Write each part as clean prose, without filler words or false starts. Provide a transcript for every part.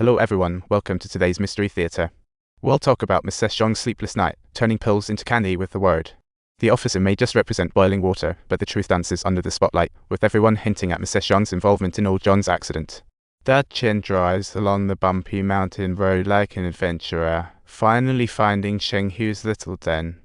Hello everyone, welcome to today's Mystery Theater. We'll talk about Mrs. Zhong's sleepless night, turning pills into candy with the word. The officer may just represent boiling water, but the truth dances under the spotlight, with everyone hinting at Mrs. Zhong's involvement in old John's accident. Dad Chen drives along the bumpy mountain road like an adventurer, finally finding Sheng Hu's little den.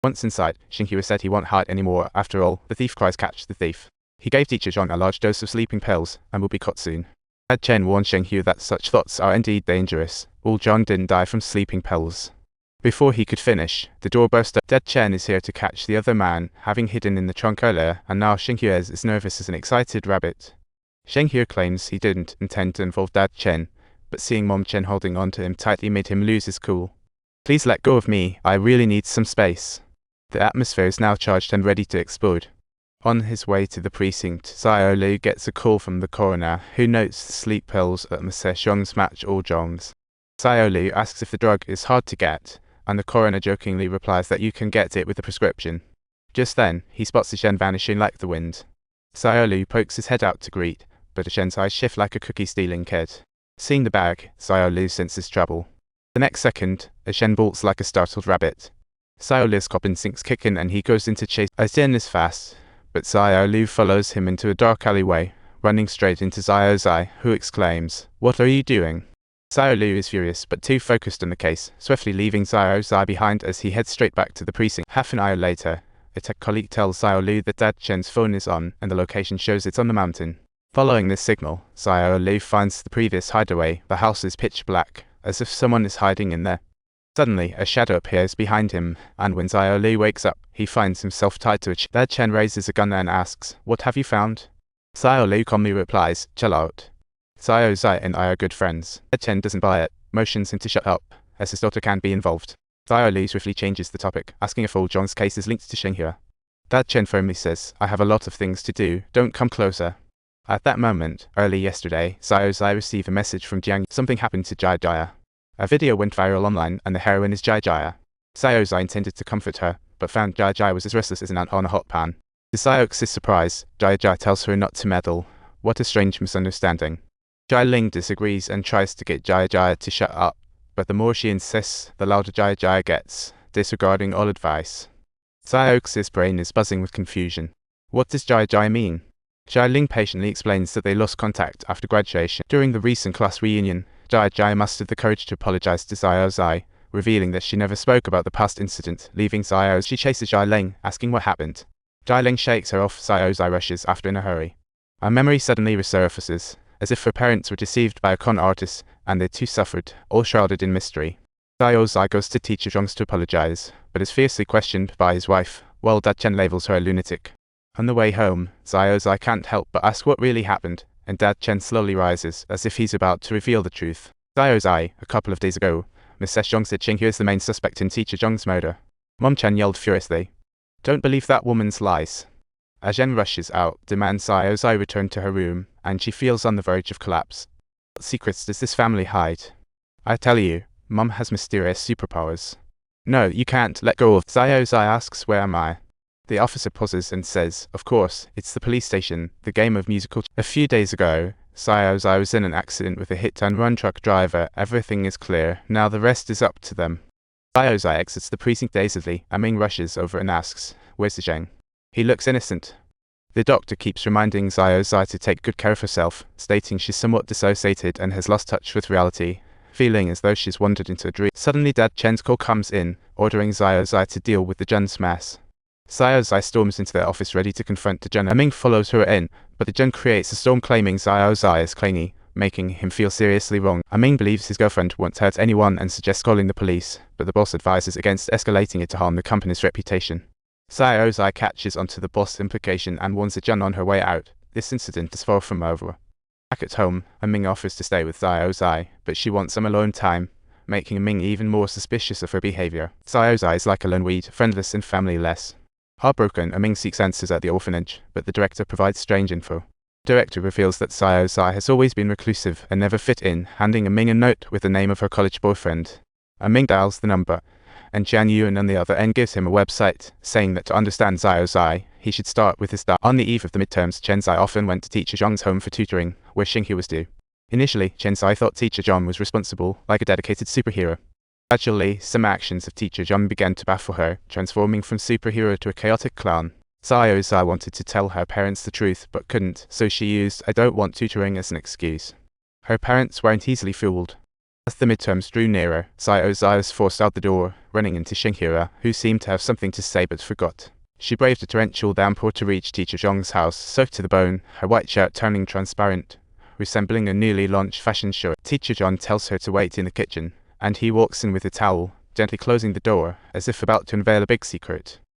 Once inside, Sheng Hu said he won't hide anymore. After all, the thief cries catch the thief. He gave teacher Zhong a large dose of sleeping pills, and will be caught soon. Dad Chen warned Sheng Hu that such thoughts are indeed dangerous. Old John didn't die from sleeping pills. Before he could finish, the door burst up. Dad Chen is here to catch the other man, having hidden in the trunk earlier, and now Sheng Hu is as nervous as an excited rabbit. Sheng Hu claims he didn't intend to involve Dad Chen, but seeing Mom Chen holding on to him tightly made him lose his cool. Please let go of me, I really need some space. The atmosphere is now charged and ready to explode. On his way to the precinct, Xiao Lu gets a call from the coroner, who notes the sleep pills at Mrs. Zhong's match all Zhong's. Xiao Lu asks if the drug is hard to get, and the coroner jokingly replies that you can get it with a prescription. Just then, he spots Zhen vanishing like the wind. Xiao Lu pokes his head out to greet, but Zhen's eyes shift like a cookie-stealing kid. Seeing the bag, Xiao Lu senses trouble. The next second, Zhen bolts like a startled rabbit. Xiao Lu's cop instincts kick in and he goes into chase. Zhen is fast, but Xiao Lu follows him into a dark alleyway, running straight into Xiao Zai, who exclaims, "What are you doing?" Xiao Lu is furious but too focused on the case, swiftly leaving Xiao Zai behind as he heads straight back to the precinct. Half an hour later, a tech colleague tells Xiao Lu that Dad Chen's phone is on and the location shows it's on the mountain. Following this signal, Xiao Lu finds the previous hideaway. The house is pitch black, as if someone is hiding in there. Suddenly, a shadow appears behind him, and when Xiao Lu wakes up, he finds himself tied to a chair. Dad Chen raises a gun and asks, "What have you found?" Xiao Lu calmly replies, "Chill out. Xiao Zai and I are good friends." Dad Chen doesn't buy it, motions him to shut up, as his daughter can't be involved. Xiao Lu swiftly changes the topic, asking if old John's case is linked to Sheng Hu. Dad Chen firmly says, "I have a lot of things to do, don't come closer." At that moment, early yesterday, Xiao Zai received a message from Jiang. Something happened to Jia Jia. A video went viral online, and the heroine is Jia Jia. Xiao Zai intended to comfort her, but found Jia Jia was as restless as an ant on a hot pan. To Xiao's surprise, Jia Jia tells her not to meddle. What a strange misunderstanding. Jia Ling disagrees and tries to get Jia Jia to shut up, but the more she insists, the louder Jia Jia gets, disregarding all advice. Xiao's brain is buzzing with confusion. What does Jia Jia mean? Jia Ling patiently explains that they lost contact after graduation. During the recent class reunion, Jia Jia mustered the courage to apologize to Xiao Zai, revealing that she never spoke about the past incident. Leaving Xiao, she chases Jia Ling, asking what happened. Jia Ling shakes her off. Xiao Zai rushes after in a hurry. A memory suddenly resurfaces, as if her parents were deceived by a con artist, and they too suffered, all shrouded in mystery. Xiao Zai goes to teacher Zhong to apologize, but is fiercely questioned by his wife, while Dad Chen labels her a lunatic. On the way home, Xiao Zai can't help but ask what really happened, and Dad Chen slowly rises, as if he's about to reveal the truth. Xiao Zai, a couple of days ago, Mrs. Zhong said Sheng Hu is the main suspect in teacher Zhong's murder. Mom Chen yelled furiously, "Don't believe that woman's lies." As Zhen rushes out, demands Xiao Zai return to her room, and she feels on the verge of collapse. What secrets does this family hide? I tell you, Mom has mysterious superpowers. No, you can't let go of. Xiao Zai asks, "Where am I?" The officer pauses and says, "Of course, it's the police station, the game of musical." A few days ago, Xiao Zai was in an accident with a hit-and-run truck driver. Everything is clear, now the rest is up to them. Xiao Zai exits the precinct dazedly. Ming rushes over and asks, "Where's the Zheng?" He looks innocent. The doctor keeps reminding Xiao Zai to take good care of herself, stating she's somewhat dissociated and has lost touch with reality, feeling as though she's wandered into a dream. Suddenly Dad Chen's call comes in, ordering Xiao Zai to deal with the Zhen's mess. Xiao Zai storms into their office ready to confront the Zhen. Ming follows her in, but the Zhen creates a storm claiming Xiao Zai is clingy, making him feel seriously wrong. Ming believes his girlfriend won't hurt anyone and suggests calling the police, but the boss advises against escalating it to harm the company's reputation. Xiao Zai catches onto the boss implication and warns the Zhen on her way out. This incident is far from over. Back at home, Ming offers to stay with Xiao Zai, but she wants some alone time, making Ming even more suspicious of her behavior. Xiao Zai is like a lone weed, friendless and family-less. Heartbroken, Ming seeks answers at the orphanage, but the director provides strange info. The director reveals that Xiao Zai has always been reclusive and never fit in, handing Ming a note with the name of her college boyfriend. Ming dials the number, and Jian Yuan on the other end gives him a website, saying that to understand Xiao Zai, he should start with his start. On the eve of the midterms, Chen Zai often went to teacher Zhong's home for tutoring, where Sheng Hu was due. Initially, Chensai thought Teacher Zhong was responsible, like a dedicated superhero. Gradually, some actions of Teacher Zhong began to baffle her, transforming from superhero to a chaotic clown. Xiao wanted to tell her parents the truth, but couldn't, so she used "I don't want tutoring" as an excuse. Her parents weren't easily fooled. As the midterms drew nearer, Xiao was forced out the door, running into Xinghira, who seemed to have something to say but forgot. She braved a torrential downpour to reach Teacher Zhong's house, soaked to the bone, her white shirt turning transparent, resembling a newly launched fashion show. Teacher Zhong tells her to wait in the kitchen, and he walks in with a towel, gently closing the door, as if about to unveil a big secret.